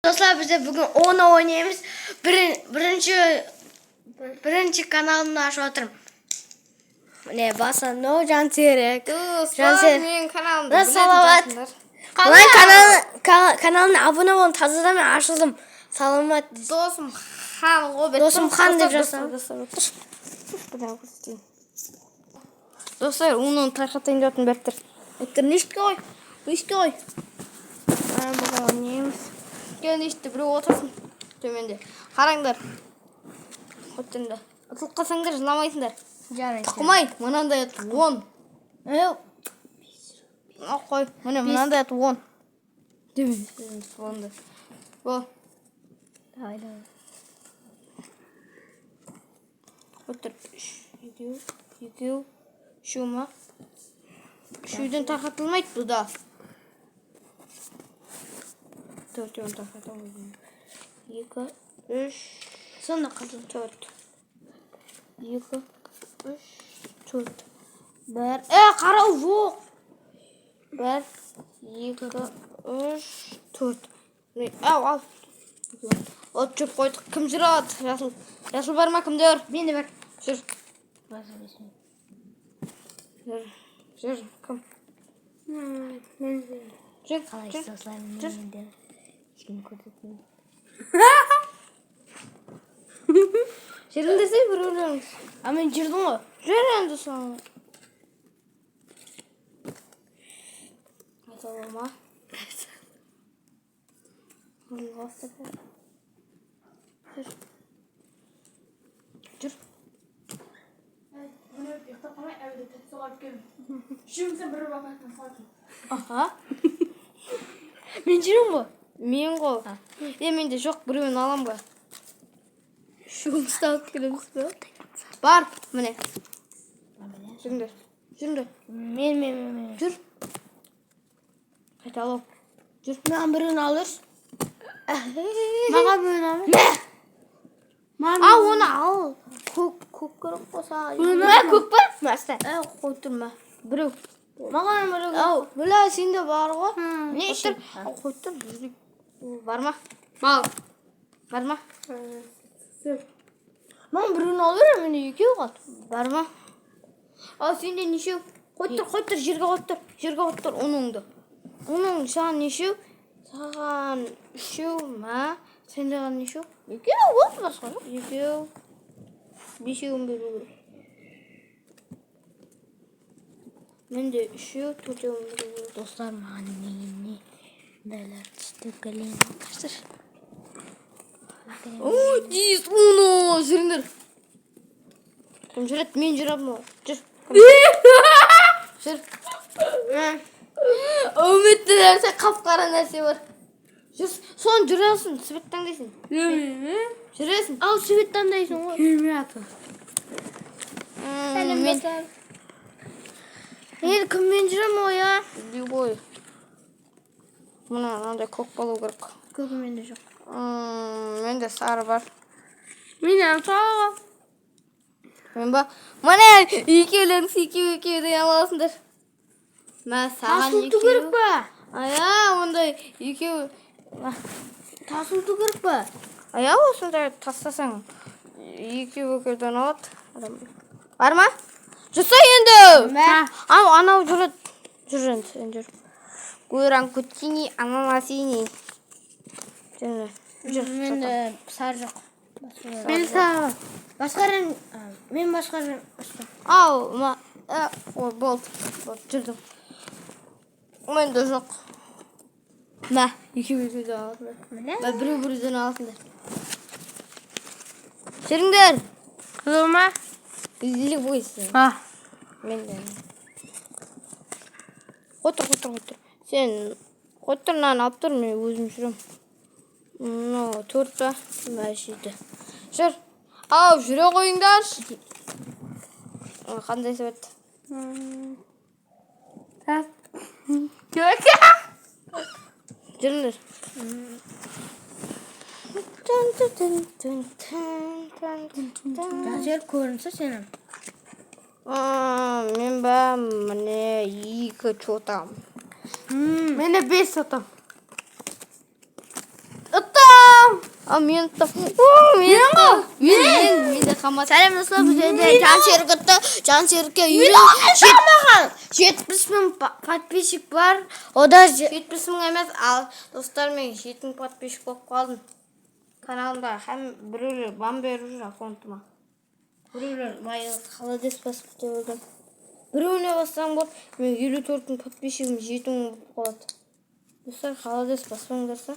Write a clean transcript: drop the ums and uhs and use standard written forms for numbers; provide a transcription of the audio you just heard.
Dostlar bize bugün 10 oynayımız. Birinci kanalını açıp oturum. Ne basan no can terek. Dostlar benim kanalımda. Nasıl salavat? Kanalına abone olun. Tazıdan açıldım. Salamat. Dostum Han o Dostum Han deb жазsam. Dostlar onun tarqatayın жатın бәрттер. Бәрттер нешті қой? Нешті қой? Бұған ойнаймыз. Келін нешті біреу отырсын төменде. Қараңдар. Қоттыңдар. Ұтылып қалсаңдар жыламайсыңдар. Тұқымай, мынандай ет 10. Қой, мынандай ет 10. Төмен. Бұл. Отыр. 2 шума. Шүйден тарқатылмайды бұда. 4 тарқатылмайды. 2, 3. Сонда қалды 4. 2, 3, 4. Бір. Қарау жоқ. 1, 2, 3, 4. Ал. От жүріп қойдық. Кім жүрады? Жасыл бар ма кімдер? Мен де бар. Жүр. Жүр. Кім? Жүр. Жеріндесе бір өлеңіз. А мен жүрдім ғой. Жүр енді соң. Айталы ма? Жүр. Аха. Мен жүрім ғой. Мен ғой. Менде жоқ, біреуін алам ба. Шуым ұсталып келеміз бе? Бар, міне. Жүріңдер. Мен. Жүр. Қайталау. Жүр. Маған бірін алыр. Маған бірін алыр. Оны ал. Көк керек болса. Көк бар? Мәсті. Қой тұрма. Біреу. Маған бірін. Біля, сенде бар ғой. Не үшін? Қой тұр. Бар ма? Бар ма? Маған бірін алыр, мен екеу қат. Бар ма? Ал сенде нешеу? Қой тұр, жерге қой тұр, оныңды. Оның саған нешеу? Саған 3 ма? Сенде ған нешеу? Екеу ғой, басқа жоқ. 2, 5 беру керек. Менде 3, 4 беру керек. Достар, маған не дайлар түсті көлең қашыр. Дейіз, оны, жүріңдер. Кім жүрет, мен жүрем ма? Жүр. Жүр. Үмітті нәрсе, қап-қара нәрсе бар. Жүр, соны жүресің, свет таңдайсың. Жүресің. Ал свет таңдайсың ғой. Сәлем достар. Енді кіммен жүрем ғой, я? Любой. Мұна, мынандай көк болу керек. Көкі менде жоқ. Менде сары бар. Менен саға. Мен ба? Міне, екеулеріңіз екеуден аласыңдар. Мә, саған Тасылту керек па? Ая, ондай екеу. Тасылту керек па? Ая, осындай тастасаң. Екеуден алады. Бар ма? Жүрсі енді. Мә. Анау жүрет. Жүр енді, сен жүр. Көйран күттіні, анана сені. Жүр. Менде сары жоқ. Мен сары. Басқарын, мен басқарын. Ау, ма. Ой, болды. Жүрдім. Менде жоқ. Мә, екеуден аласыңдар. Мә, біреуден аласыңдар. Жүріңдер. Қызыл ма? Любойсың. Менде. Қоттыр. Сен қоттырынан алып тұр, мен өзім жүрем. 4 па? Мә, жейді. Жүр. Ау, жүре қойыңдар. Қандай сөйт? Жүріңдер. Жер көрінсі сенің. Мен ба, міне 2 чотам. Менде 5 сотам. Ытта! А мен де қамат. Сәлем достар, бұл жерде Жан Серікке үйрен 70 мың подписчик бар. Ода 70 мың емес, ал достар, мен 7 мың подписчик болып қалдым. Каналымда һәм біреулер бам беріп жүр аккаунтыма. Біреулер майы холодец басып көрдім. Біреуіне бассам болды, мен 54 мың подписчигім 7 мың болып қалады. Достар, холодец баспаңдарса.